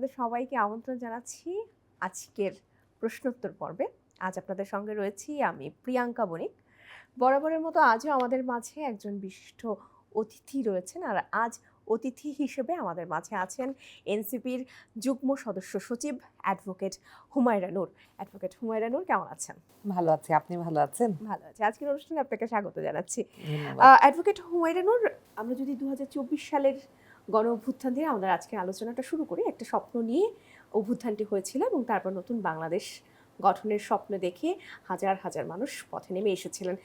আপনাদের সবাইকে আমন্ত্রণ জানাচ্ছি আজকের প্রশ্নোত্তর পর্বে। আজ আপনাদের সঙ্গে রয়েছি আমি প্রিয়াঙ্কা বণিক। বরাবরের মতো আজও আমাদের মাঝে একজন বিশিষ্ট অতিথি রয়েছেন, আর আজ অতিথি হিসেবে আমাদের মাঝে আছেন এনসিপির যুগ্ম সদস্য সচিব অ্যাডভোকেট হুমায়রা নূর। অ্যাডভোকেট হুমায়রা নূর, কেমন আছেন? ভালো আছি, আপনি ভালো আছেন? ভালো আছি। আজকের অনুষ্ঠানে আপনাকে স্বাগত জানাচ্ছি। ধন্যবাদ। অ্যাডভোকেট হুমায়রা নূর, আমরা যদি 2024 সালের গণ অভ্যুত্থান দিয়ে আমাদের আজকের আলোচনাটা শুরু করি। একটা স্বপ্ন নিয়ে অভ্যুত্থানটি হয়েছিল এবং তারপর নতুন বাংলাদেশ গঠনের স্বপ্ন দেখে হাজার হাজার মানুষ পথে নেমে এসেছিলেন।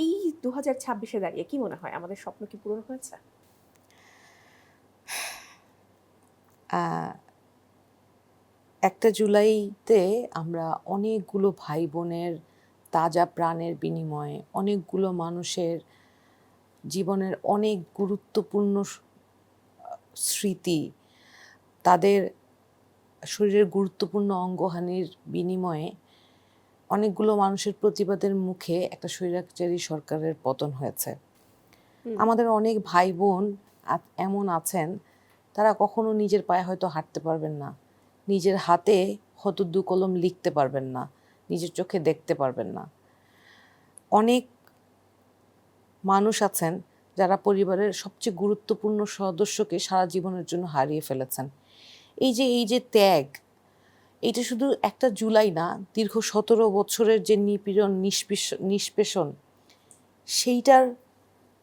এই 2026-এ দাঁড়িয়ে কি মনে হয়, আমাদের স্বপ্ন কি পূরণ হয়েছে? একটা জুলাইতে আমরা অনেকগুলো ভাই বোনের তাজা প্রাণের বিনিময়ে অনেকগুলো মানুষের জীবনের অনেক গুরুত্বপূর্ণ স্মৃতি, তাদের শরীরের গুরুত্বপূর্ণ অঙ্গহানির বিনিময়ে অনেকগুলো মানুষের প্রতিবাদের মুখে একটা স্বৈরাচারী সরকারের পতন হয়েছে। আমাদের অনেক ভাই বোন এমন আছেন, তারা কখনো নিজের পায়ে হয়তো হাঁটতে পারবেন না, নিজের হাতে হয়তো দু কলম লিখতে পারবেন না, নিজের চোখে দেখতে পারবেন না। অনেক মানুষ আছেন যারা পরিবারের সবচেয়ে গুরুত্বপূর্ণ সদস্যকে সারা জীবনের জন্য হারিয়ে ফেলেছেন। এই যে ত্যাগ, এটা শুধু একটা জুলাই না, দীর্ঘ 17 বছরের যে নিপীড়ন নিষ্পেষণ, সেইটার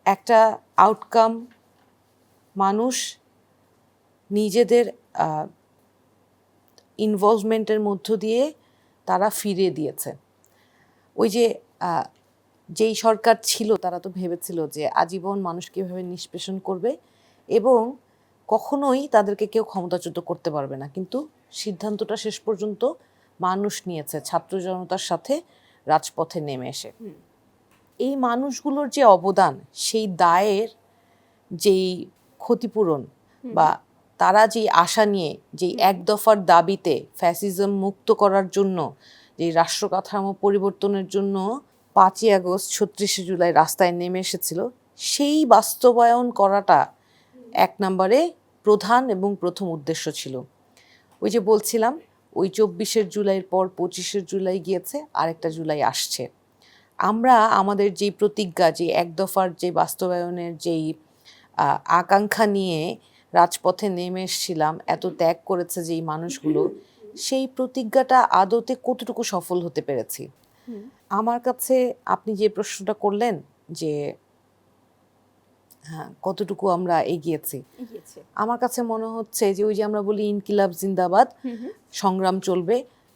একটা আউটকাম মানুষ নিজেদের ইনভলভমেন্টের মধ্য দিয়ে তারা ফিরিয়ে দিয়েছে। ওই যে যেই সরকার ছিল, তারা তো ভেবেছিল যে আজীবন মানুষকে এভাবে নিষ্পেষণ করবে এবং কখনোই তাদেরকে কেউ ক্ষমতাচ্যুত করতে পারবে না, কিন্তু সিদ্ধান্তটা শেষ পর্যন্ত মানুষ নিয়েছে ছাত্র জনতার সাথে রাজপথে নেমে এসে। এই মানুষগুলোর যে অবদান, সেই দায়ের যেই ক্ষতিপূরণ বা তারা যেই আশা নিয়ে যেই এক দফার দাবিতে ফ্যাসিজম মুক্ত করার জন্য, যে রাষ্ট্র কাঠামো পরিবর্তনের জন্য 5ই আগস্ট 36শে জুলাই রাস্তায় নেমে এসেছিল, সেই বাস্তবায়ন করাটা এক নম্বরে প্রধান এবং প্রথম উদ্দেশ্য ছিল। ওই যে বলছিলাম, ওই 24শে জুলাইয়ের পর 25শে জুলাই গিয়েছে, আরেকটা জুলাই আসছে। আমরা আমাদের যেই প্রতিজ্ঞা, যে এক দফার যে বাস্তবায়নের যেই আকাঙ্ক্ষা নিয়ে রাজপথে নেমে এসেছিলাম, এত ত্যাগ করেছে যেই মানুষগুলো, সেই প্রতিজ্ঞাটা আদতে কতটুকু সফল হতে পেরেছি? আমার কাছে আপনি যে প্রশ্নটা করলেন যে হ্যাঁ, কতটুকু আমরা এগিয়েছি, আমার কাছে মনে হচ্ছে যে ওই যে আমরা বলি ইনকিলাব জিন্দাবাদ, সংগ্রাম চলবে,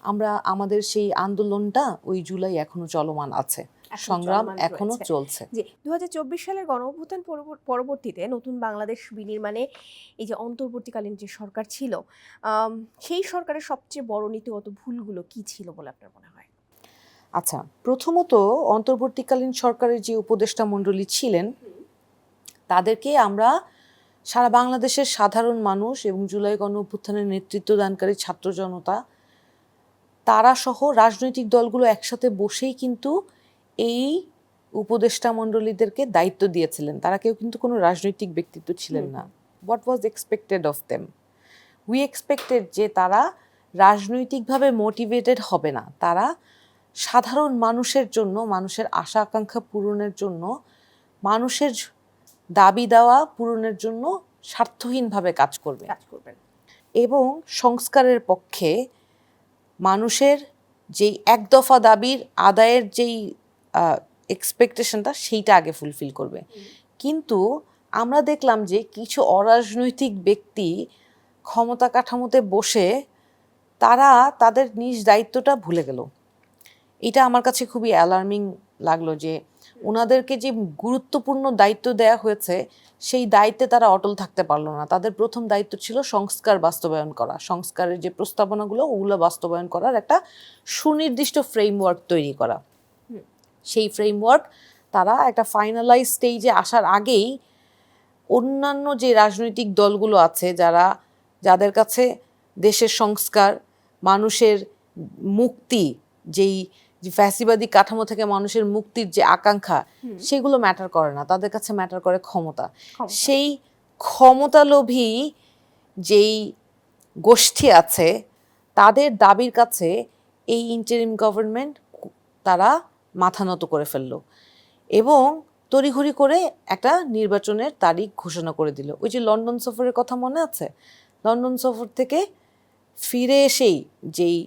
আমরা আমাদের সেই আন্দোলনটা ওই জুলাই এখনো চলমান আছে, সংগ্রাম এখনো চলছে। যে 2024 সালের গণঅভ্যুত্থান পরবর্তীতে নতুন বাংলাদেশ বিনির্মাণে এই যে অন্তর্বর্তীকালীন যে সরকার ছিল, সেই সরকারের সবচেয়ে বড় নীতিগত ভুলগুলো কি ছিল বলে আপনার মনে হয়? আচ্ছা, প্রথমত অন্তর্বর্তীকালীন সরকারের যে উপদেষ্টা মণ্ডলী ছিলেন, তাদেরকে আমরা সারা বাংলাদেশের সাধারণ মানুষ এবং জুলাই গণ অভ্যুত্থানের নেতৃত্ব দানকারী ছাত্র জনতা, তারা সহ রাজনৈতিক দলগুলো একসাথে বসেই কিন্তু এই উপদেষ্টা মণ্ডলীদেরকে দায়িত্ব দিয়েছিলেন। তারা কেউ কিন্তু কোনো রাজনৈতিক ব্যক্তিত্ব ছিলেন না। What was expected of them? We expected যে তারা রাজনৈতিকভাবে মোটিভেটেড হবে না, তারা সাধারণ মানুষের জন্য, মানুষের আশা আকাঙ্ক্ষা পূরণের জন্য, মানুষের দাবি দেওয়া পূরণের জন্য স্বার্থহীনভাবে কাজ করবেন এবং সংস্কারের পক্ষে মানুষের যেই এক দফা দাবির আদায়ের যেই এক্সপেকটেশনটা, সেইটা আগে ফুলফিল করবে। কিন্তু আমরা দেখলাম যে কিছু অরাজনৈতিক ব্যক্তি ক্ষমতা কাঠামোতে বসে তারা তাদের নিজ দায়িত্বটা ভুলে গেল। এটা আমার কাছে খুবই অ্যালার্মিং লাগলো যে ওনাদেরকে যে গুরুত্বপূর্ণ দায়িত্ব দেয়া হয়েছে, সেই দায়িত্বে তারা অটল থাকতে পারলো না। তাদের প্রথম দায়িত্ব ছিল সংস্কার বাস্তবায়ন করা, সংস্কারের যে প্রস্তাবনাগুলো, ওগুলো বাস্তবায়ন করার একটা সুনির্দিষ্ট ফ্রেমওয়ার্ক তৈরি করা। সেই ফ্রেমওয়ার্ক তারা একটা ফাইনালাইজ স্টেজে আসার আগেই অন্যান্য যে রাজনৈতিক দলগুলো আছে, যাদের কাছে দেশের সংস্কার, মানুষের মুক্তি, যেই ফ্যাসিবাদী কাঠামো থেকে মানুষের মুক্তির যে আকাঙ্ক্ষা, সেগুলো ম্যাটার করে না, তাদের কাছে ম্যাটার করে ক্ষমতা। সেই ক্ষমতালোভী যেই গোষ্ঠী আছে তাদের দাবির কাছে এই ইন্টারিম গভর্নমেন্ট তারা মাথা নত করে ফেললো এবং তড়িঘড়ি করে একটা নির্বাচনের তারিখ ঘোষণা করে দিল। ওই যে লন্ডন সফরের কথা মনে আছে? লন্ডন সফর থেকে ফিরে এসেই যেই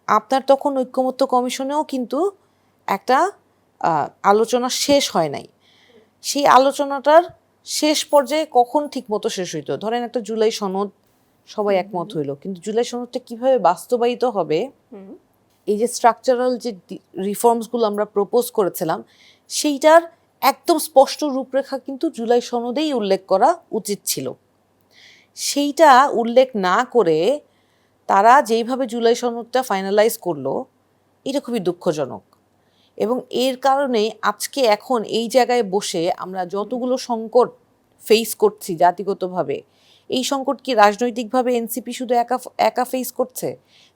আপনার তখন ঐক্যমত্য কমিশনেও কিন্তু একটা আলোচনা শেষ হয় নাই। সেই আলোচনাটার শেষ পর্যায়ে কখন ঠিক মতো শেষ হইতো, ধরেন একটা জুলাই সনদ সবাই একমত হইলো, কিন্তু জুলাই সনদটা কিভাবে বাস্তবায়িত হবে, এই যে স্ট্রাকচারাল যে রিফর্মসগুলো আমরা প্রপোজ করেছিলাম সেইটার একদম স্পষ্ট রূপরেখা কিন্তু জুলাই সনদেই উল্লেখ করা উচিত ছিল। সেইটা উল্লেখ না করে তারা যেইভাবে জুলাই সনদটা ফাইনালাইজ করলো এটা খুবই দুঃখজনক। এবং এর কারণেই আজকে এখন এই জায়গায় বসে আমরা যতগুলো সংকট ফেস করছি জাতিগতভাবে, এই সংকট কি রাজনৈতিকভাবে এনসিপি শুধু একা একা ফেস করছে?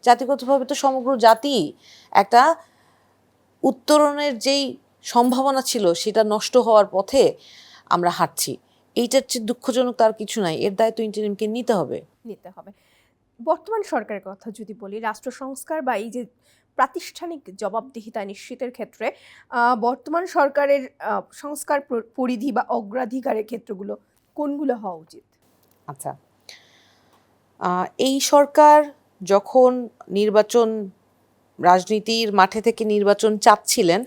জাতিগতভাবে তো সমগ্র জাতি একটা উত্তরণের যেই সম্ভাবনা ছিল সেটা নষ্ট হওয়ার পথে আমরা হাঁটছি। এইটার চেয়ে দুঃখজনক তার কিছু নাই, এর দায়িত্ব ইন্টারিমকে নিতে হবে। বর্তমান সরকারের কথা যদি বলি, রাষ্ট্র সংস্কার বা এই যে প্রাতিষ্ঠানিক জবাবদিহিতা নিশ্চিতের ক্ষেত্রে বর্তমান সরকারের সংস্কার পরিধি বা অগ্রাধিকারের ক্ষেত্রগুলো কোনগুলো হওয়া উচিত? আচ্ছা, এই সরকার যখন নির্বাচন রাজনীতির মাঠে থেকে নির্বাচন চাচ্ছিলেন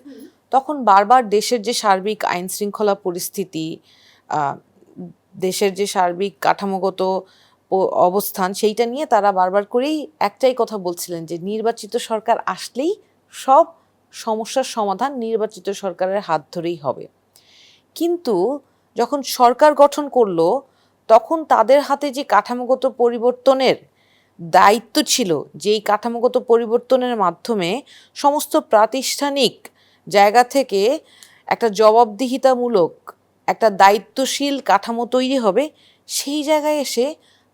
তখন বারবার দেশের যে সার্বিক আইন শৃঙ্খলা পরিস্থিতি, দেশের যে সার্বিক কাঠামোগত অবস্থান সেইটা নিয়ে তারা বারবার করেই একটাই কথা বলছিলেন যে নির্বাচিত সরকার আসলেই সব সমস্যার সমাধান নির্বাচিত সরকারের হাত ধরেই হবে। কিন্তু যখন সরকার গঠন করলো তখন তাদের হাতে যে কাঠামোগত পরিবর্তনের দায়িত্ব ছিল, যেই কাঠামোগত পরিবর্তনের মাধ্যমে সমস্ত প্রাতিষ্ঠানিক জায়গা থেকে একটা জবাবদিহিতামূলক একটা দায়িত্বশীল কাঠামো তৈরি হবে, সেই জায়গায় এসে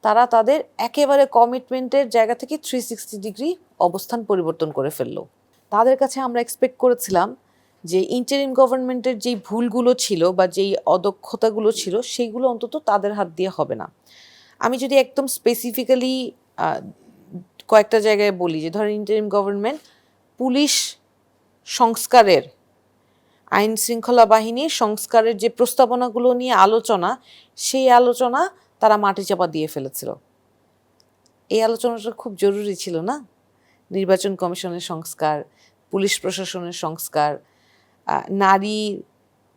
তারা তাদের একেবারে কমিটমেন্টের জায়গা থেকে 360 ডিগ্রি অবস্থান পরিবর্তন করে ফেললো। তাদের কাছে আমরা এক্সপেক্ট করেছিলাম যে ইন্টারিম গভর্নমেন্টের যেই ভুলগুলো ছিল বা যেই অদক্ষতাগুলো ছিল সেইগুলো অন্তত তাদের হাত দিয়ে হবে না। আমি যদি একদম স্পেসিফিক্যালি কয়েকটা জায়গায় বলি, যে ধরেন ইন্টারিম গভর্নমেন্ট পুলিশ সংস্কারের, আইন শৃঙ্খলা বাহিনীর সংস্কারের যে প্রস্তাবনাগুলো নিয়ে আলোচনা, সেই আলোচনা তারা মাটি চাপা দিয়ে ফেলেছিল। এই আলোচনাটা খুব জরুরি ছিল না? নির্বাচন কমিশনের সংস্কার, পুলিশ প্রশাসনের সংস্কার, নারী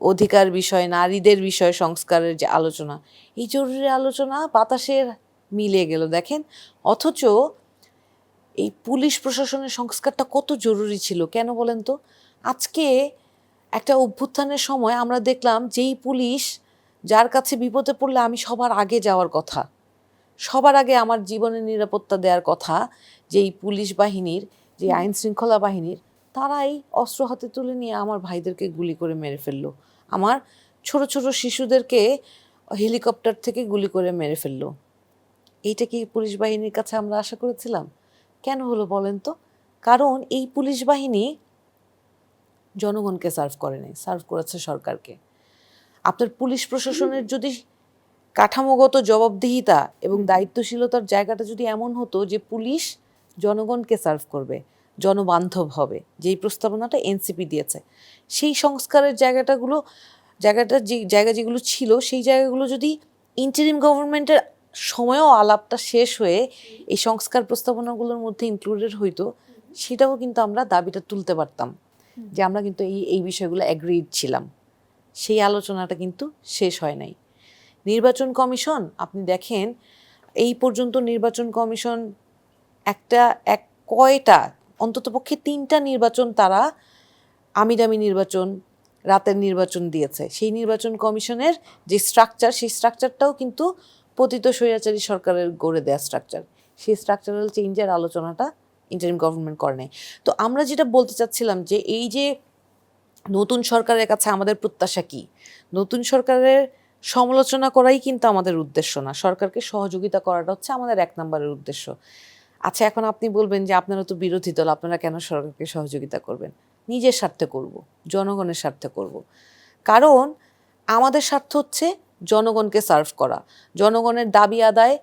অধিকার বিষয়, নারীদের বিষয় সংস্কারের যে আলোচনা, এই জরুরি আলোচনা বাতাসের মিলিয়ে গেল দেখেন। অথচ এই পুলিশ প্রশাসনের সংস্কারটা কত জরুরি ছিল কেন বলেন তো? আজকে একটা অভ্যুত্থানের সময় আমরা দেখলাম যেই পুলিশ যার কাছে বিপদে পড়লে আমি সবার আগে যাওয়ার কথা, সবার আগে আমার জীবনের নিরাপত্তা দেওয়ার কথা, যেই পুলিশ বাহিনীর, যে আইন শৃঙ্খলা বাহিনীর, তারাই অস্ত্র হাতে তুলে নিয়ে আমার ভাইদেরকে গুলি করে মেরে ফেললো, আমার ছোট ছোট শিশুদেরকে হেলিকপ্টার থেকে গুলি করে মেরে ফেললো। এইটা কি পুলিশ বাহিনীর কাছে আমরা আশা করেছিলাম? কেন হলো বলেন তো? কারণ এই পুলিশ বাহিনী জনগণকে সার্ভ করে নাই, সার্ভ করেছে সরকারকে। আপনার পুলিশ প্রশাসনের যদি কাঠামোগত জবাবদিহিতা এবং দায়িত্বশীলতার জায়গাটা যদি এমন হতো যে পুলিশ জনগণকে সার্ভ করবে, জনবান্ধব হবে, যেই প্রস্তাবনাটা এনসিপি দিয়েছে, সেই সংস্কারের জায়গা যেগুলো ছিল সেই জায়গাগুলো যদি ইন্টারিম গভর্নমেন্টের সময়ও আলাপটা শেষ হয়ে এই সংস্কার প্রস্তাবনাগুলোর মধ্যে ইনক্লুডেড হইতো, সেটাও কিন্তু আমরা দাবিটা তুলতে পারতাম যে আমরা কিন্তু এই বিষয়গুলো অ্যাগ্রিড ছিলাম। সেই আলোচনাটা কিন্তু শেষ হয় নাই। নির্বাচন কমিশন আপনি দেখেন, এই পর্যন্ত নির্বাচন কমিশন কয়টা, অন্ততপক্ষে 3টা নির্বাচন তারা আমিদামি নির্বাচন, রাতের নির্বাচন দিয়েছে। সেই নির্বাচন কমিশনের যে স্ট্রাকচার, সেই স্ট্রাকচারটাও কিন্তু পতিত স্বৈরাচারী সরকারের গড়ে দেয়া স্ট্রাকচার। সেই স্ট্রাকচারাল চেঞ্জের আলোচনাটা ইন্টারিম গভর্নমেন্ট করে নাই। তো আমরা যেটা বলতে চাচ্ছিলাম যে এই যে নতুন সরকারের কাছে আমাদের প্রত্যাশা কি, নতুন সরকারের সমালোচনা করাই কিন্তু আমাদের উদ্দেশ্য না, সরকারকে সহযোগিতা করাটা হচ্ছে আমাদের 1 নম্বরের উদ্দেশ্য। আচ্ছা, এখন আপনি বলবেন যে আপনারা তো বিরোধী দল, আপনারা কেন সরকারকে সহযোগিতা করবেন? নিজের স্বার্থে করব, জনগণের স্বার্থে করব। কারণ আমাদের স্বার্থ হচ্ছে জনগণকে সার্ভ করা, জনগণের দাবি আদায়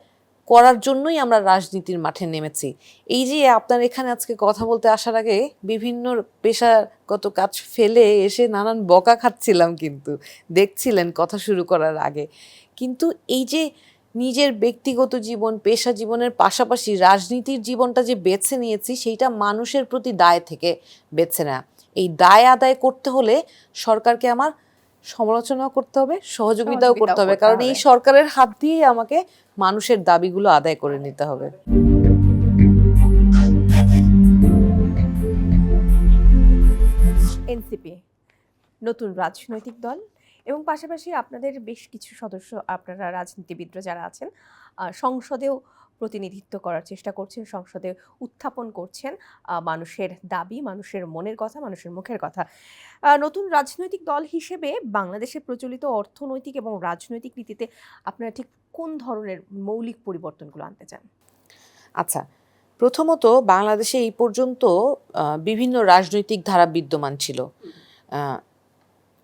করার জন্যই আমরা রাজনীতির মাঠে নেমেছি। এই যে আপনার এখানে আজকে কথা বলতে আসার আগে বিভিন্ন পেশাগত কাজ ফেলে এসে নানান বকা খাচ্ছিলাম, কিন্তু দেখছিলেন কথা শুরু করার আগে। কিন্তু এই যে নিজের ব্যক্তিগত জীবন, পেশা জীবনের পাশাপাশি রাজনীতির জীবনটা যে বেছে নিয়েছি, সেইটা মানুষের প্রতি দায় থেকে বেছে নেওয়া। এই দায় আদায় করতে হলে সরকারকে আমার সমালোচনাও করতে হবে, সহযোগিতাও করতে হবে, কারণ এই সরকারের হাত দিয়েই আমাকে মানুষের দাবিগুলো আদায় করে নিতে হবে। এনসিপি নতুন রাজনৈতিক দল এবং পাশাপাশি আপনাদের বেশ কিছু সদস্য, আপনারা রাজনীতিবিদরা যারা আছেন, সংসদেও প্রতিনিধিত্ব করার চেষ্টা করছেন, সংসদে উত্থাপন করছেন মানুষের দাবি, মানুষের মনের কথা, মানুষের মুখের কথা। নতুন রাজনৈতিক দল হিসেবে বাংলাদেশে প্রচলিত অর্থনৈতিক এবং রাজনৈতিক নীতিতে আপনারা ঠিক কোন ধরনের মৌলিক পরিবর্তনগুলো আনতে চান? আচ্ছা, প্রথমত বাংলাদেশে এই পর্যন্ত বিভিন্ন রাজনৈতিক ধারা বিদ্যমান ছিল।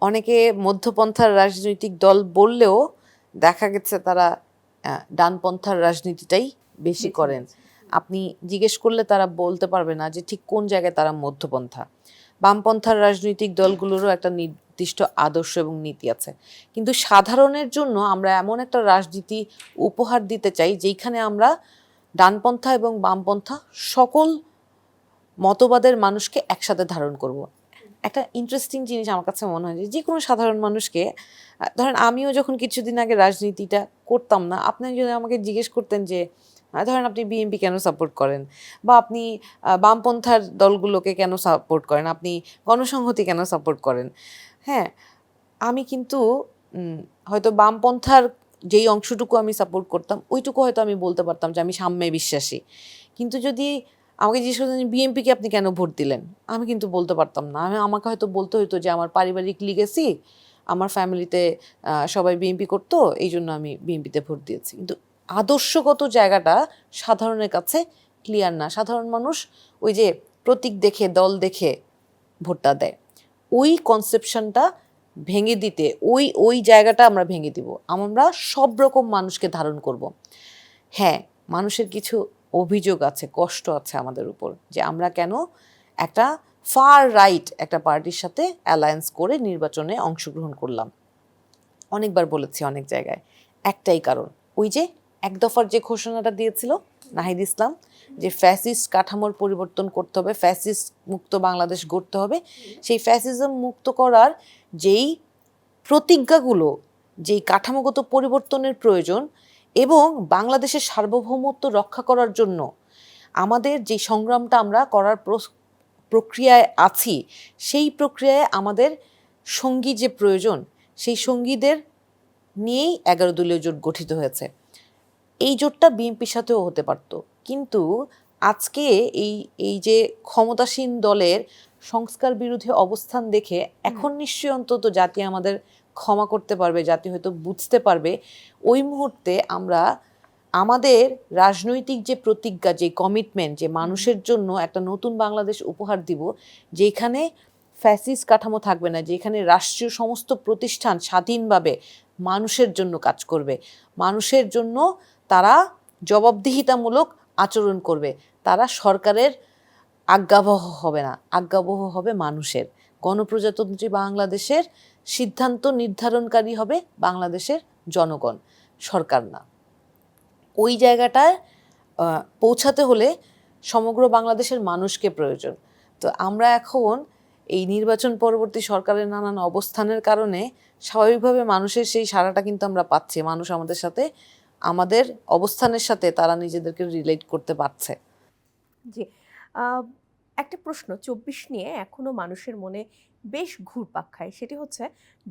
অনেকে মধ্যপন্থার রাজনৈতিক দল বললেও দেখা গেছে তারা ডানপন্থার রাজনীতিটাই বেশি করেন। আপনি জিজ্ঞেস করলে তারা বলতে পারবে না যে ঠিক কোন জায়গায় তারা মধ্যপন্থা। বামপন্থার রাজনৈতিক দলগুলোরও একটা নির্দিষ্ট আদর্শ এবং নীতি আছে, কিন্তু সাধারণের জন্য আমরা এমন একটা রাজনীতি উপহার দিতে চাই যেখানে আমরা ডানপন্থা এবং বামপন্থা সকল মতবাদের মানুষকে একসাথে ধারণ করব। একটা ইন্টারেস্টিং জিনিস আমার কাছে মনে হয় যে কোনো সাধারণ মানুষকে, ধরেন আমিও যখন কিছুদিন আগে রাজনীতিটা করতাম না, আপনি যদি আমাকে জিজ্ঞেস করতেন যে ধরেন আপনি বিএনপি কেন সাপোর্ট করেন, বা আপনি বামপন্থার দলগুলোকে কেন সাপোর্ট করেন, আপনি গণসংহতি কেন সাপোর্ট করেন, হ্যাঁ, আমি কিন্তু হয়তো বামপন্থার যেই অংশটুকু আমি সাপোর্ট করতাম ওইটুকু হয়তো আমি বলতে পারতাম যে আমি সাম্যে বিশ্বাসী। কিন্তু যদি আমাকে জিজ্ঞেস করতেন বিএনপিকে আপনি কেন ভোট দিলেন, আমি কিন্তু বলতে পারতাম না। আমাকে হয়তো বলতে হতো যে আমার পারিবারিক লিগেসি, আমার ফ্যামিলিতে সবাই বিএনপি করতো, এই জন্য আমি বিএনপিতে ভোট দিয়েছি। কিন্তু আদর্শগত জায়গাটা সাধারণের কাছে ক্লিয়ার না। সাধারণ মানুষ ওই যে প্রতীক দেখে, দল দেখে ভোটটা দেয়। ওই কনসেপশনটা ভেঙে দিতে, ওই জায়গাটা আমরা ভেঙে দিব। আমরা সব রকম মানুষকে ধারণ করব। হ্যাঁ, মানুষের কিছু অভিযোগ আছে, কষ্ট আছে আমাদের উপর, যে আমরা কেন একটা ফার রাইট একটা পার্টির সাথে অ্যালায়েন্স করে নির্বাচনে অংশগ্রহণ করলাম। অনেকবার বলেছি অনেক জায়গায়, একটাই কারণ, ওই যে এক দফার যে ঘোষণাটা দিয়েছিল নাহিদ ইসলাম, যে ফ্যাসিস্ট কাঠামোর পরিবর্তন করতে হবে, ফ্যাসিস্ট মুক্ত বাংলাদেশ গড়তে হবে। সেই ফ্যাসিজম মুক্ত করার যেই প্রতিজ্ঞাগুলো, যেই কাঠামোগত পরিবর্তনের প্রয়োজন এবং বাংলাদেশের সার্বভৌমত্ব রক্ষা করার জন্য আমাদের যে সংগ্রামটা আমরা করার প্রক্রিয়ায় আছি, সেই প্রক্রিয়ায় আমাদের সঙ্গী যে প্রয়োজন, সেই সঙ্গীদের নিয়েই 11 দলীয় জোট গঠিত হয়েছে। এই জোটটা বিএনপির সাথেও হতে পারত, কিন্তু আজকে এই যে ক্ষমতাসীন দলের সংস্কার বিরোধী অবস্থান দেখে এখন নিশ্চয়ই অন্তত জাতি আমাদের ক্ষমা করতে পারবে, জাতি হয়তো বুঝতে পারবে। ওই মুহূর্তে আমরা আমাদের রাজনৈতিক যে প্রতিজ্ঞা, যে কমিটমেন্ট, যে মানুষের জন্য একটা নতুন বাংলাদেশ উপহার দিব, যেখানে ফ্যাসিস্ট কাঠামো থাকবে না, যেখানে রাষ্ট্রীয় সমস্ত প্রতিষ্ঠান স্বাধীনভাবে মানুষের জন্য কাজ করবে, মানুষের জন্য তারা জবাবদিহিতামূলক আচরণ করবে, তারা সরকারের আজ্ঞাবহ হবে না, আজ্ঞাবহ হবে মানুষের। গণপ্রজাতন্ত্রী বাংলাদেশের সিদ্ধান্ত নির্ধারণকারী হবে বাংলাদেশের জনগণ, সরকার না। ওই জায়গাটায় পৌঁছাতে হলে সমগ্র বাংলাদেশের মানুষকে প্রয়োজন। তো আমরা এখন এই নির্বাচন পরবর্তী সরকারের নানান অবস্থানের কারণে স্বাভাবিকভাবে মানুষের সেই সাড়াটা কিন্তু আমরা পাচ্ছি। মানুষ আমাদের সাথে, আমাদের অবস্থানের সাথে তারা নিজেদেরকে রিলেট করতে পারছে। জি, একটা প্রশ্ন 24 নিয়ে এখনো মানুষের মনে বেশ ঘুরপাক খায়, সেটি হচ্ছে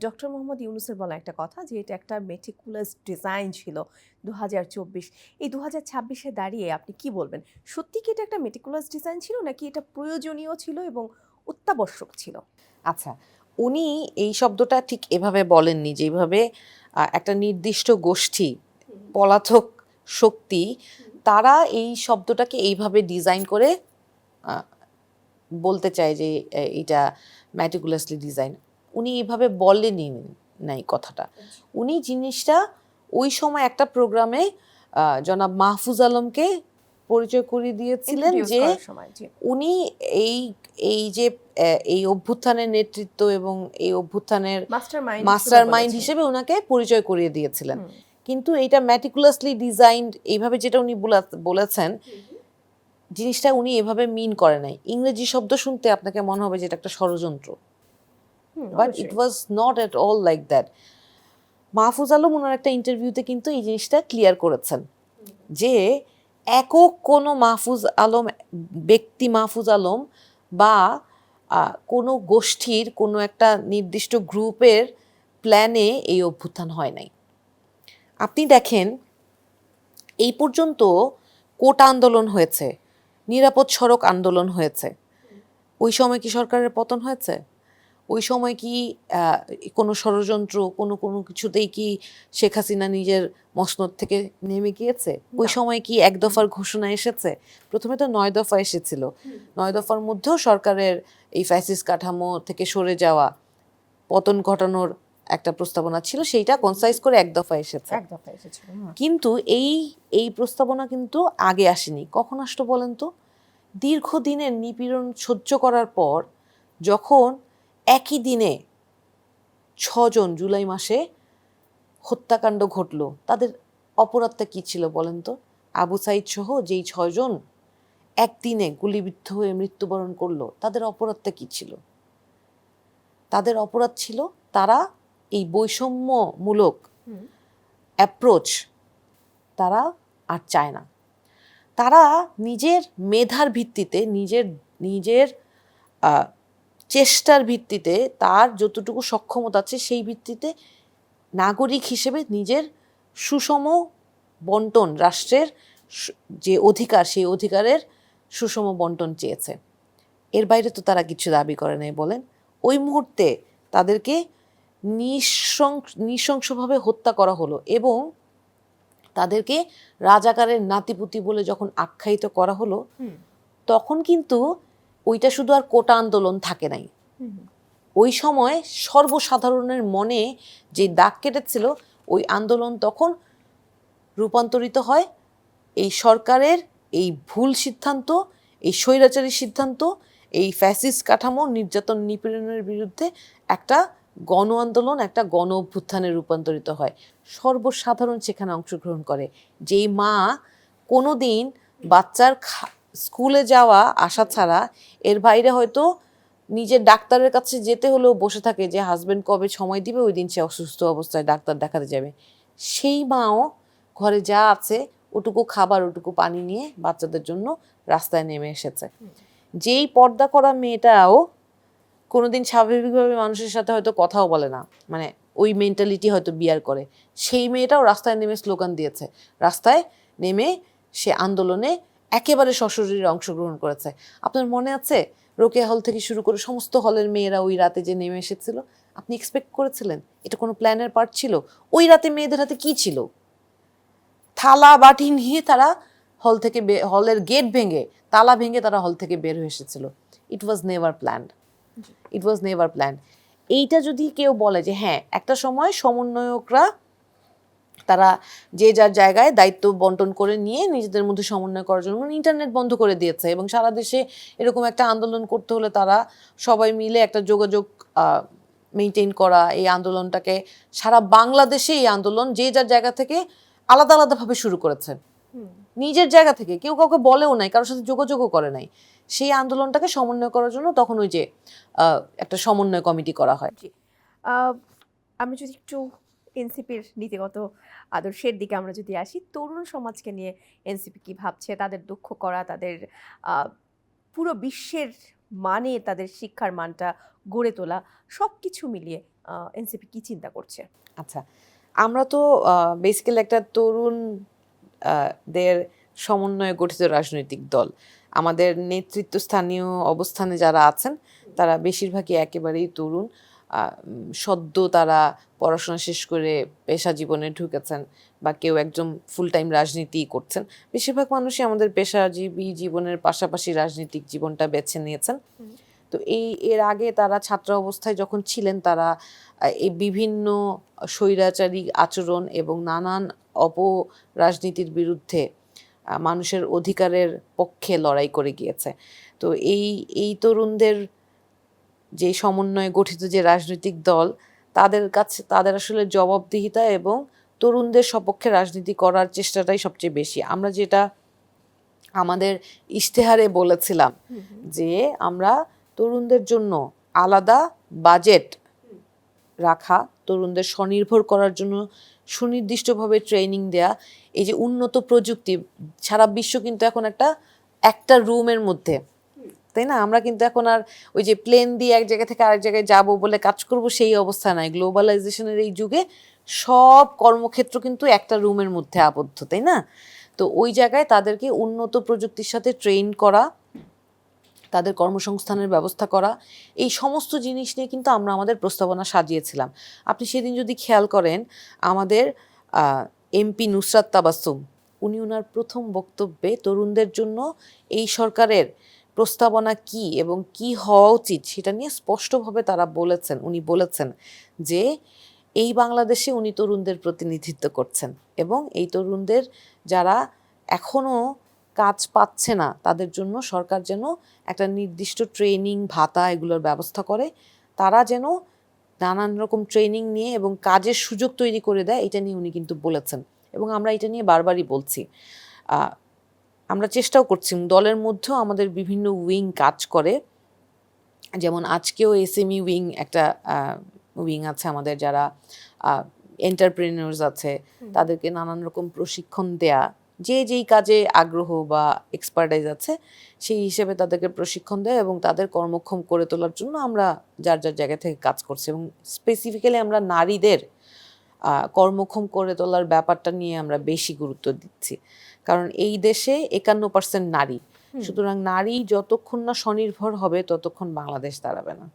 ডক্টর মোহাম্মদ ইউনূসের বলা একটা কথা যে এটা একটা মেটিকুলাস ডিজাইন ছিল 2024। এই 2026-এ দাঁড়িয়ে আপনি কি বলবেন, সত্যি কি এটা একটা মেটিকুলাস ডিজাইন ছিল, নাকি এটা প্রয়োজনীয় ছিল এবং অত্যাবশ্যক ছিল? আচ্ছা, উনি এই শব্দটা ঠিক এভাবে বলেননি, যেভাবে একটা নির্দিষ্ট গোষ্ঠী, পলাতক শক্তি, তারা এই শব্দটাকে এইভাবে ডিজাইন করে বলতে চায় যে এটা ম্যাটিকুলাসলি ডিজাইন। উনি এইভাবে বলেনি নাই কথাটা। উনি জিনিসটা ওই সময় একটা প্রোগ্রামে জনাব মাহফুজ আলমকে পরিচয় করিয়ে দিয়েছিলেন Introduce যে করার সময়, জি। উনি এই এই যে এই অভ্যুত্থানের নেতৃত্ব এবং এই অভ্যুত্থানের মাস্টার মাইন্ড হিসেবে ওনাকে পরিচয় করিয়ে দিয়েছিলেন। কিন্তু এটা ম্যাটিকুলাসলি ডিজাইনড, এইভাবে যেটা উনি বলেছেন জিনিসটা উনি এভাবে মিন করে নাই। ইংরেজি শব্দ শুনতে আপনাকে মনে হবে যে এটা একটা ষড়যন্ত্র, but it was not at all like that. Mahfuz Alam ওনার একটা ইন্টারভিউতে কিন্তু এই জিনিসটা ক্লিয়ার করেছেন যে একক কোনো মাহফুজ আলম ব্যক্তি মাহফুজ আলম বা কোনো গোষ্ঠীর কোনো একটা নির্দিষ্ট গ্রুপের প্ল্যানে এই অভ্যুত্থান হয় নাই। আপনি দেখেন এই পর্যন্ত কোটা আন্দোলন হয়েছে, নিরাপদ সড়ক আন্দোলন হয়েছে, ওই সময় কি সরকারের পতন হয়েছে? ওই সময় কি কোনো ষড়যন্ত্র কোনো কিছুতেই কি শেখ হাসিনা নিজের মসনদ থেকে নেমে গিয়েছে? ওই সময় কি এক দফার ঘোষণা এসেছে? প্রথমে তো 9 দফা এসেছিল। 9 দফার মধ্যেও সরকারের এই ফ্যাসিস্ট কাঠামো থেকে সরে যাওয়া, পতন ঘটানোর একটা প্রস্তাবনা ছিল, সেইটা কনসাইজ করে এক দফা এসেছে। কিন্তু এই প্রস্তাবনা কিন্তু আগে আসেনি। কখন আসতো বলেন তো? দীর্ঘদিনের নিপীড়ন সহ্য করার পর যখন একই দিনে 6 জন জুলাই মাসে হত্যাকাণ্ড ঘটলো, তাদের অপরাধটা কি ছিল বলেন তো? আবু সাইদ সহ যেই 6 জন একদিনে গুলিবিদ্ধ হয়ে মৃত্যুবরণ করলো, তাদের অপরাধটা কি ছিল? তাদের অপরাধ ছিল তারা এই বৈষম্যমূলক অ্যাপ্রোচ তারা আর চায় না। তারা নিজের মেধার ভিত্তিতে, নিজের চেষ্টার ভিত্তিতে, তার যতটুকু সক্ষমতা আছে সেই ভিত্তিতে নাগরিক হিসেবে নিজের সুষম বন্টন, রাষ্ট্রের যে অধিকার সেই অধিকারের সুষম বন্টন চেয়েছে। এর বাইরে তো তারা কিছু দাবি করে নাই বলেন। ওই মুহূর্তে তাদেরকে নৃশংসভাবে হত্যা করা হলো এবং তাদেরকে রাজাকারের নাতিপুতি বলে যখন আখ্যায়িত করা হলো, তখন কিন্তু ওইটা শুধু আর কোটা আন্দোলন থাকে নাই। ওই সময় সর্বসাধারণের মনে যে দাগ কেটেছিল, ওই আন্দোলন তখন রূপান্তরিত হয় এই সরকারের এই ভুল সিদ্ধান্ত, এই স্বৈরাচারী সিদ্ধান্ত, এই ফ্যাসিস্ট কাঠামো, নির্যাতন নিপীড়নের বিরুদ্ধে একটা গণ আন্দোলন, একটা গণ অভ্যুত্থানে রূপান্তরিত হয়। সর্বসাধারণ সেখানে অংশগ্রহণ করে। যেই মা কোনো দিন বাচ্চার স্কুলে যাওয়া আসা ছাড়া এর বাইরে হয়তো নিজের ডাক্তারের কাছে যেতে হলেও বসে থাকে যে হাজবেন্ড কবে সময় দিবে, ওই দিন সে অসুস্থ অবস্থায় ডাক্তার দেখাতে যাবে, সেই মাও ঘরে যা আছে ওটুকু খাবার, ওটুকু পানি নিয়ে বাচ্চাদের জন্য রাস্তায় নেমে এসেছে। যেই পর্দা করা মেয়েটাও কোনোদিন স্বাভাবিকভাবে মানুষের সাথে হয়তো কথাও বলে না, মানে ওই মেন্টালিটি হয়তো বিয়ার করে, সেই মেয়েটাও রাস্তায় নেমে স্লোগান দিয়েছে, রাস্তায় নেমে সে আন্দোলনে একেবারে সশরীরে অংশগ্রহণ করেছে। আপনার মনে আছে রোকেয়া হল থেকে শুরু করে সমস্ত হলের মেয়েরা ওই রাতে যে নেমে এসেছিল? আপনি এক্সপেক্ট করেছিলেন এটা কোনো প্ল্যানের পার্ট ছিল? ওই রাতে মেয়েদের হাতে কি ছিল? থালা বাটি নিয়ে তারা হল থেকে হলের গেট ভেঙে, তালা ভেঙে তারা হল থেকে বের হয়ে এসেছিল। It was never planned, it was never planned. এইটা যদি কেউ বলে যে হ্যাঁ একটা সময় সমন্বয়করা তারা যে যার জায়গায় দায়িত্ব বন্টন করে নিয়ে নিজেদের মধ্যে সমন্বয় করার জন্য ইন্টারনেট বন্ধ করে দিয়েছে, এবং সারা দেশে এরকম একটা আন্দোলন করতে হলে তারা সবাই মিলে একটা যোগাযোগ মেনটেন করা, এই আন্দোলনটাকে সারা বাংলাদেশে এই আন্দোলন যে যার জায়গা থেকে আলাদা আলাদাভাবে শুরু করেছেন, নিজের জায়গা থেকে, কেউ কাউকে বলেও নাই, কারোর সাথে যোগাযোগও করে নাই। সেই আন্দোলনটাকে সমন্বয় করার জন্য তখন ওই যে একটা সমন্বয় কমিটি করা হয়। আমি যদি একটু এনসিপির নীতিগত আদর্শের দিকে আমরা যদি আসি, তরুণ সমাজকে নিয়ে এনসিপি কি ভাবছে, তাদের দুঃখ করা, তাদের পুরো বিশ্বের মানে, তাদের শিক্ষার মানটা গড়ে তোলা, সব কিছু মিলিয়ে এনসিপি কি চিন্তা করছে? আচ্ছা, আমরা তো বেসিক্যালি একটা তরুণ দের সমন্বয়ে গঠিত রাজনৈতিক দল। আমাদের নেতৃত্বস্থানীয় অবস্থানে যারা আছেন তারা বেশিরভাগই একেবারেই তরুণ, সদ্য তারা পড়াশোনা শেষ করে পেশা জীবনে ঢুকেছেন বা কেউ একজন ফুল টাইম রাজনীতি করছেন। বেশিরভাগ মানুষই আমাদের পেশাজীবী জীবনের পাশাপাশি রাজনৈতিক জীবনটা বেছে নিয়েছেন। তো এর আগে তারা ছাত্র অবস্থায় যখন ছিলেন তারা এই বিভিন্ন স্বৈরাচারী আচরণ এবং নানান অপরাজনীতির বিরুদ্ধে মানুষের অধিকারের পক্ষে লড়াই করে গিয়েছে। তো এই তরুণদের যে সমন্বয়ে গঠিত যে রাজনৈতিক দল, তাদের আসলে জবাবদিহিতা এবং তরুণদের সপক্ষে রাজনীতি করার চেষ্টাটাই সবচেয়ে বেশি। আমরা যেটা আমাদের ইশতেহারে বলেছিলাম যে আমরা তরুণদের জন্য আলাদা বাজেট রাখা, তরুণদের স্বনির্ভর করার জন্য সুনির্দিষ্টভাবে ট্রেনিং দেয়া, এই যে উন্নত প্রযুক্তি, সারা বিশ্ব কিন্তু এখন একটা রুমের মধ্যে, তাই না? আমরা কিন্তু এখন আর ওই যে প্লেন দিয়ে এক জায়গা থেকে আরেক জায়গায় যাব বলে কাজ করব সেই অবস্থা নাই। গ্লোবালাইজেশনের এই যুগে সব কর্মক্ষেত্র কিন্তু একটা রুমের মধ্যে আবদ্ধ, তাই না? তো ওই জায়গায় তাদেরকে উন্নত প্রযুক্তির সাথে ট্রেন করা, তাদের কর্মসংস্থানের ব্যবস্থা করা, এই সমস্ত জিনিস নিয়ে কিন্তু আমরা আমাদের প্রস্তাবনা সাজিয়েছিলাম। আপনি সেদিন যদি খেয়াল করেন, আমাদের এমপি নুসরাত তাবাসসুম উনি ওনার প্রথম বক্তব্যে তরুণদের জন্য এই সরকারের প্রস্তাবনা কি এবং কি হওয়া উচিত সেটা নিয়ে স্পষ্টভাবে উনি বলেছেন যে এই বাংলাদেশে উনি তরুণদের প্রতিনিধিত্ব করছেন এবং এই তরুণদের যারা এখনও কাজ পাচ্ছে না তাদের জন্য সরকার যেন একটা নির্দিষ্ট ট্রেনিং, ভাতা এগুলোর ব্যবস্থা করে, তারা যেন নানান রকম ট্রেনিং নিয়ে এবং কাজের সুযোগ তৈরি করে দেয়, এটা নিয়ে উনি কিন্তু বলেছেন। এবং আমরা এটা নিয়ে বারবারই বলছি, আমরা চেষ্টাও করছি, দলের মধ্যেও আমাদের বিভিন্ন উইং কাজ করে। যেমন আজকেও এসএমই উইং একটা উইং আছে আমাদের, যারা এন্টারপ্রেনিয়র্স আছে তাদেরকে নানান রকম প্রশিক্ষণ দেয়া, যেই কাজে আগ্রহ বা এক্সপার্টাইজ আছে সেই হিসেবে তাদেরকে প্রশিক্ষণ দেয় এবং তাদের কর্মক্ষম করে তোলার জন্য আমরা যার জায়গা থেকে কাজ করছি। এবং স্পেসিফিক্যালি আমরা নারীদের কর্মক্ষম করে তোলার ব্যাপারটা নিয়ে আমরা বেশি গুরুত্ব দিচ্ছি, কারণ এই দেশে 51% নারী, সুতরাং নারী যতক্ষণ না স্বনির্ভর হবে ততক্ষণ বাংলাদেশ দাঁড়াবে না।